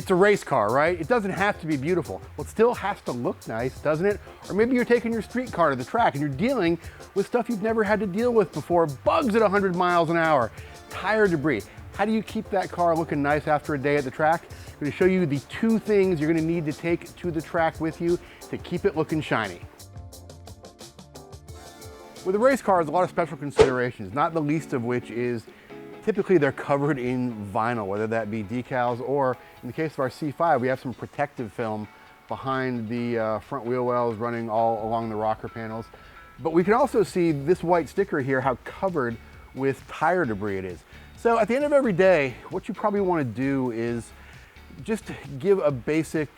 It's a race car, right? It doesn't have to be beautiful. Well, it still has to look nice, doesn't it? Or maybe you're taking your street car to the track and you're dealing with stuff you've never had to deal with before. Bugs at 100 miles an hour, tire debris. How do you keep that car looking nice after a day at the track? I'm going to show you the 2 things you're going to need to take to the track with you to keep it looking shiny. With a race car, there's a lot of special considerations, not the least of which is typically they're covered in vinyl, whether that be decals or, in the case of our C5, we have some protective film behind the front wheel wells running all along the rocker panels. But we can also see this white sticker here, how covered with tire debris it is. So at the end of every day, what you probably want to do is just give a basic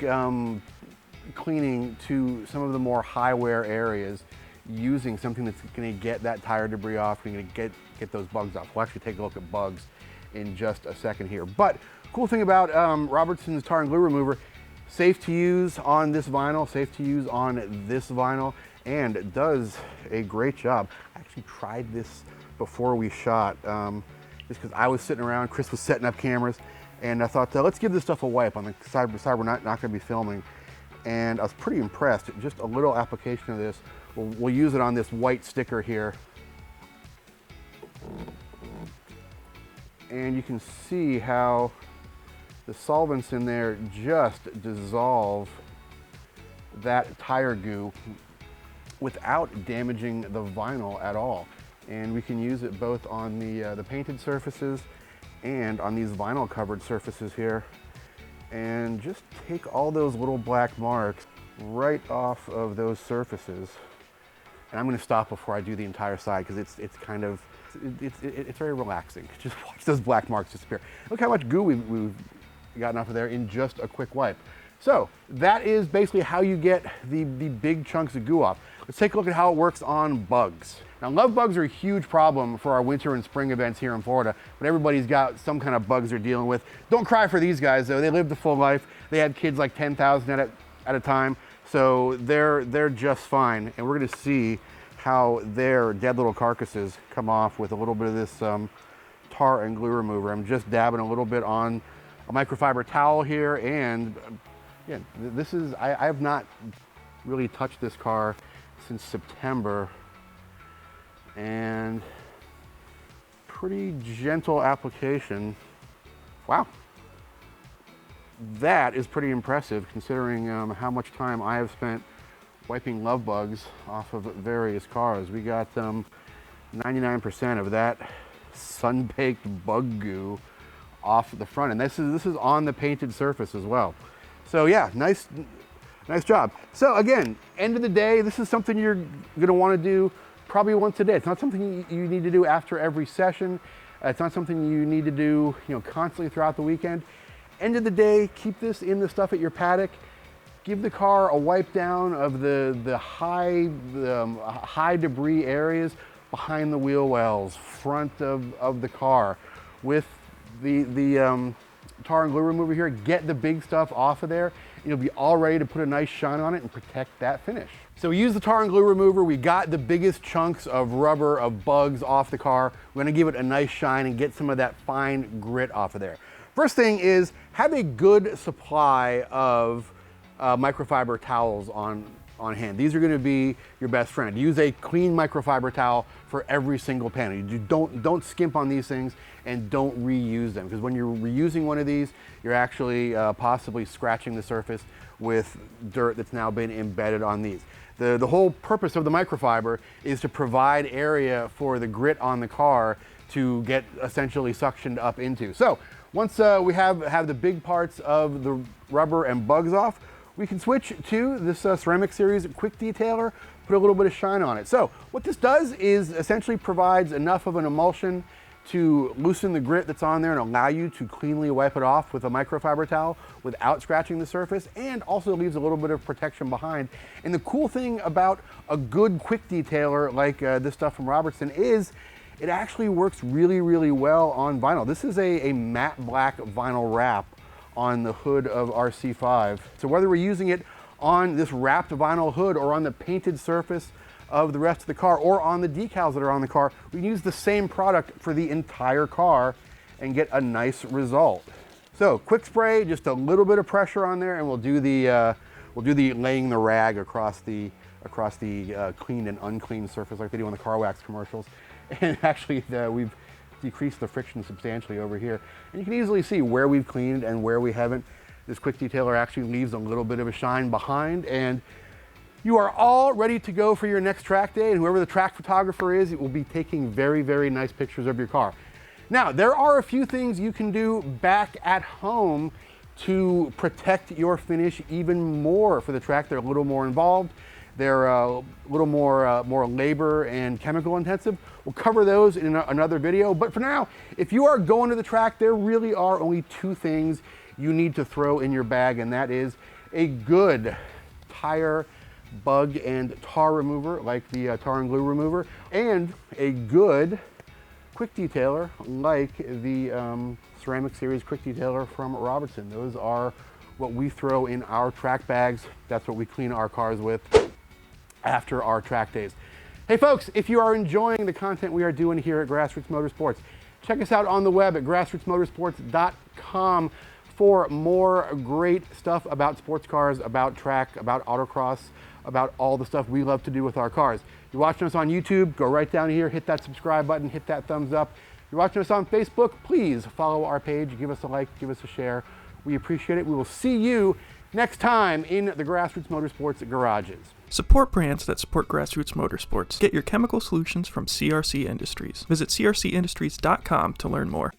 cleaning to some of the more high wear areas using something that's going to get that tire debris off, and going to get those bugs off. We'll actually take a look at bugs in just a second here. But cool thing about Robertson's tar and glue remover, safe to use on this vinyl, safe to use on this vinyl, and it does a great job. I actually tried this before we shot, just because I was sitting around, Chris was setting up cameras, and I thought, let's give this stuff a wipe on the side we're not going to be filming. And I was pretty impressed. Just a little application of this. We'll use it on this white sticker here. And you can see how the solvents in there just dissolve that tire goo without damaging the vinyl at all. And we can use it both on the painted surfaces and on these vinyl covered surfaces here. And just take all those little black marks right off of those surfaces. And I'm going to stop before I do the entire side because it's very relaxing. Just watch those black marks disappear. Look how much goo we've gotten off of there in just a quick wipe. So that is basically how you get the big chunks of goo off. Let's take a look at how it works on bugs. Now, love bugs are a huge problem for our winter and spring events here in Florida, but everybody's got some kind of bugs they're dealing with. Don't cry for these guys though. They lived a full life. They had kids like 10,000 at a time. So they're just fine, and we're going to see how their dead little carcasses come off with a little bit of this tar and glue remover. I'm just dabbing a little bit on a microfiber towel here, and yeah, this is, I have not really touched this car since September, and pretty gentle application. Wow. That is pretty impressive considering how much time I have spent wiping love bugs off of various cars. We got 99% of that sun-baked bug goo off the front, and this is on the painted surface as well. So yeah, nice job. So again, end of the day, this is something you're going to want to do probably once a day. It's not something you need to do after every session. It's not something you need to do, constantly throughout the weekend. End of the day, keep this in the stuff at your paddock. Give the car a wipe down of the high debris areas behind the wheel wells, front of the car. With the tar and glue remover here, get the big stuff off of there. You'll be all ready to put a nice shine on it and protect that finish. So we use the tar and glue remover. We got the biggest chunks of rubber, of bugs off the car. We're gonna give it a nice shine and get some of that fine grit off of there. First thing is, have a good supply of microfiber towels on hand. These are going to be your best friend. Use a clean microfiber towel for every single panel. You don't skimp on these things, and don't reuse them, because when you're reusing one of these, you're actually possibly scratching the surface with dirt that's now been embedded on these. The whole purpose of the microfiber is to provide area for the grit on the car to get essentially suctioned up into. So once we have the big parts of the rubber and bugs off, we can switch to this ceramic series quick detailer, put a little bit of shine on it. So what this does is essentially provides enough of an emulsion to loosen the grit that's on there and allow you to cleanly wipe it off with a microfiber towel without scratching the surface, and also leaves a little bit of protection behind. And the cool thing about a good quick detailer like this stuff from Robertson is it actually works really, really well on vinyl. This is a matte black vinyl wrap on the hood of our C5. So whether we're using it on this wrapped vinyl hood or on the painted surface of the rest of the car or on the decals that are on the car, we can use the same product for the entire car and get a nice result. So quick spray, just a little bit of pressure on there, and we'll do the laying the rag across the cleaned and unclean surface like they do on the car wax commercials. And actually, we've decreased the friction substantially over here. And you can easily see where we've cleaned and where we haven't. This quick detailer actually leaves a little bit of a shine behind, and you are all ready to go for your next track day, and whoever the track photographer is, it will be taking very, very nice pictures of your car. Now, there are a few things you can do back at home to protect your finish even more for the track. They're a little more involved. They're a little more labor and chemical intensive. We'll cover those in another video. But for now, if you are going to the track, there really are only two things you need to throw in your bag, and that is a good tire bug and tar remover, like the tar and glue remover, and a good quick detailer, like the Ceramic Series quick detailer from Robertson. Those are what we throw in our track bags. That's what we clean our cars with after our track days. Hey folks, if you are enjoying the content we are doing here at Grassroots Motorsports, check us out on the web at grassrootsmotorsports.com for more great stuff about sports cars, about track, about autocross, about all the stuff we love to do with our cars. If you're watching us on YouTube, go right down here, hit that subscribe button, hit that thumbs up. If you're watching us on Facebook, please follow our page, give us a like, give us a share. We appreciate it. We will see you next time in the Grassroots Motorsports garages. Support brands that support Grassroots Motorsports. Get your chemical solutions from CRC Industries. Visit crcindustries.com to learn more.